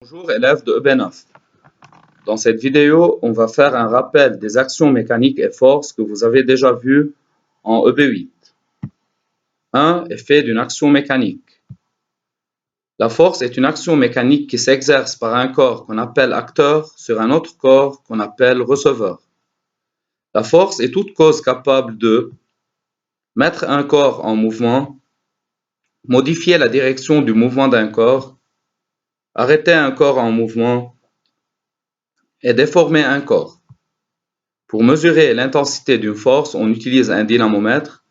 Bonjour élèves de EB9. Dans cette vidéo, on va faire un rappel des actions mécaniques et forces que vous avez déjà vues en EB8. 1. Effet d'une action mécanique. La force est une action mécanique qui s'exerce par un corps qu'on appelle acteur sur un autre corps qu'on appelle receveur. La force est toute cause capable de mettre un corps en mouvement, modifier la direction du mouvement d'un corps, arrêter un corps en mouvement et déformer un corps. Pour mesurer l'intensité d'une force, on utilise un dynamomètre.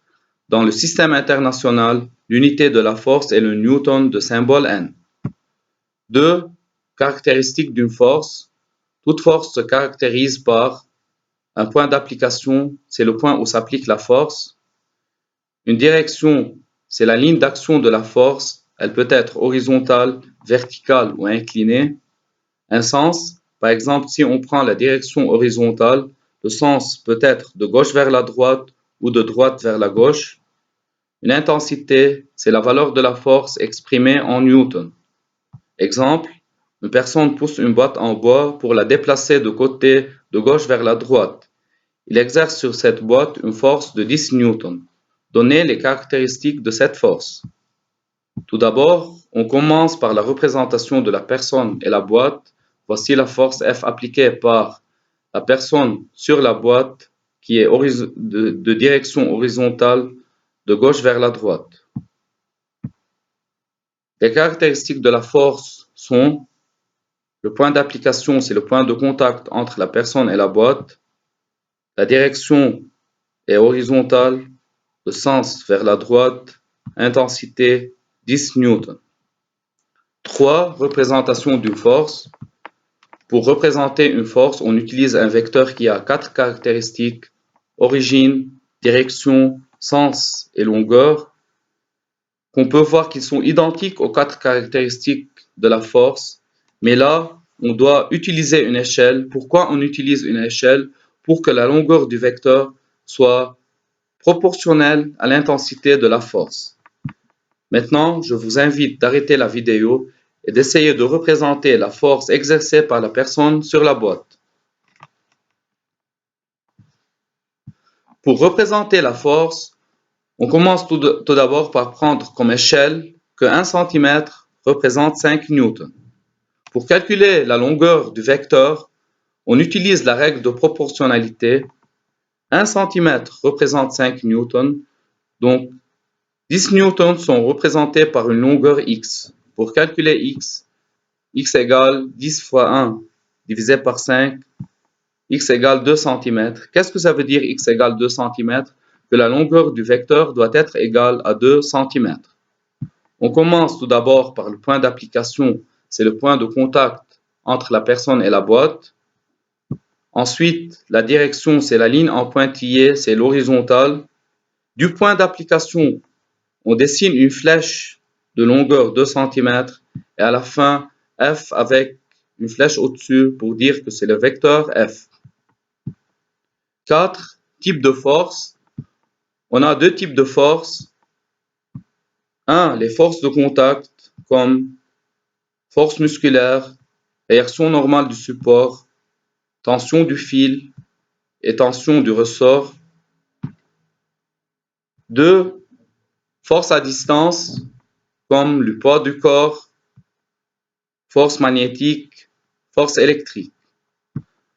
Dans le système international, l'unité de la force est le newton de symbole N. 2. Caractéristiques d'une force. Toute force se caractérise par un point d'application, c'est le point où s'applique la force. Une direction, c'est la ligne d'action de la force. Elle peut être horizontale, verticale ou inclinée. Un sens, par exemple, si on prend la direction horizontale, le sens peut être de gauche vers la droite ou de droite vers la gauche. Une intensité, c'est la valeur de la force exprimée en newton. Exemple, une personne pousse une boîte en bois pour la déplacer de côté de gauche vers la droite. Il exerce sur cette boîte une force de 10 newtons. Donnez les caractéristiques de cette force. Tout d'abord, on commence par la représentation de la personne et la boîte. Voici la force F appliquée par la personne sur la boîte qui est de direction horizontale de gauche vers la droite. Les caractéristiques de la force sont le point d'application, c'est le point de contact entre la personne et la boîte. La direction est horizontale, le sens vers la droite, intensité 10 newtons. 3. Représentation d'une force. Pour représenter une force, on utilise un vecteur qui a 4 caractéristiques, origine, direction, sens et longueur. On peut voir qu'ils sont identiques aux 4 caractéristiques de la force, mais là, on doit utiliser une échelle. Pourquoi on utilise une échelle? Pour que la longueur du vecteur soit proportionnelle à l'intensité de la force. Maintenant, je vous invite d'arrêter la vidéo et d'essayer de représenter la force exercée par la personne sur la boîte. Pour représenter la force, on commence tout d'abord par prendre comme échelle que 1 cm représente 5 newtons. Pour calculer la longueur du vecteur, on utilise la règle de proportionnalité. 1 cm représente 5 newtons, donc 10 newtons sont représentés par une longueur x. Pour calculer x égale 10 fois 1 divisé par 5, x égale 2 cm. Qu'est-ce que ça veut dire x égale 2 cm? Que la longueur du vecteur doit être égale à 2 cm. On commence tout d'abord par le point d'application, c'est le point de contact entre la personne et la boîte. Ensuite, la direction, c'est la ligne en pointillé, c'est l'horizontale. Du point d'application, on dessine une flèche de longueur 2 cm et à la fin, F avec une flèche au-dessus pour dire que c'est le vecteur F. 4. Types de force. On a 2 types de forces. 1. Les forces de contact comme force musculaire, réaction normale du support, tension du fil et tension du ressort. 2. Force à distance comme le poids du corps, force magnétique, force électrique.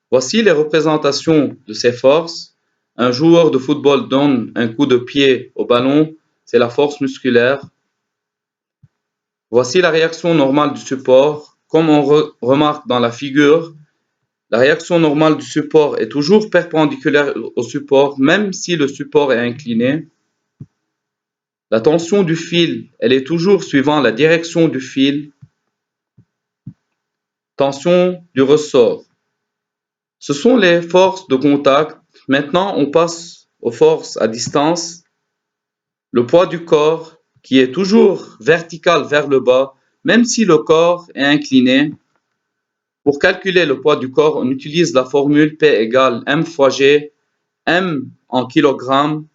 Voici les représentations de ces forces. Un joueur de football donne un coup de pied au ballon, c'est la force musculaire. Voici la réaction normale du support. Comme on remarque dans la figure, la réaction normale du support est toujours perpendiculaire au support, même si le support est incliné. La tension du fil, elle est toujours suivant la direction du fil. Tension du ressort. Ce sont les forces de contact. Maintenant, on passe aux forces à distance. Le poids du corps, qui est toujours vertical vers le bas, même si le corps est incliné. Pour calculer le poids du corps, on utilise la formule P égale M fois G, M en kilogrammes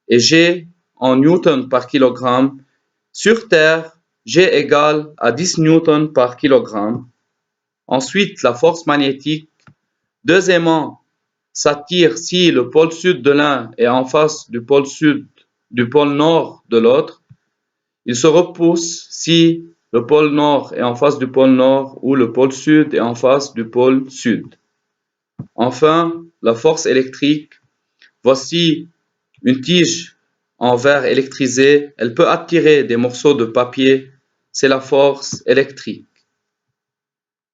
et G en newton par kilogramme. Sur Terre, G égale à 10 newtons par kilogramme. Ensuite, la force magnétique. Deuxièmement, s'attire si le pôle sud de l'un est en face du pôle nord de l'autre. Il se repousse si le pôle nord est en face du pôle nord ou le pôle sud est en face du pôle sud. Enfin, la force électrique. Voici une tige en verre électrisé. Elle peut attirer des morceaux de papier. C'est la force électrique.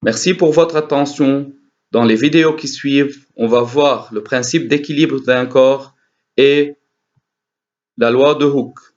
Merci pour votre attention. Dans les vidéos qui suivent, on va voir le principe d'équilibre d'un corps et la loi de Hooke.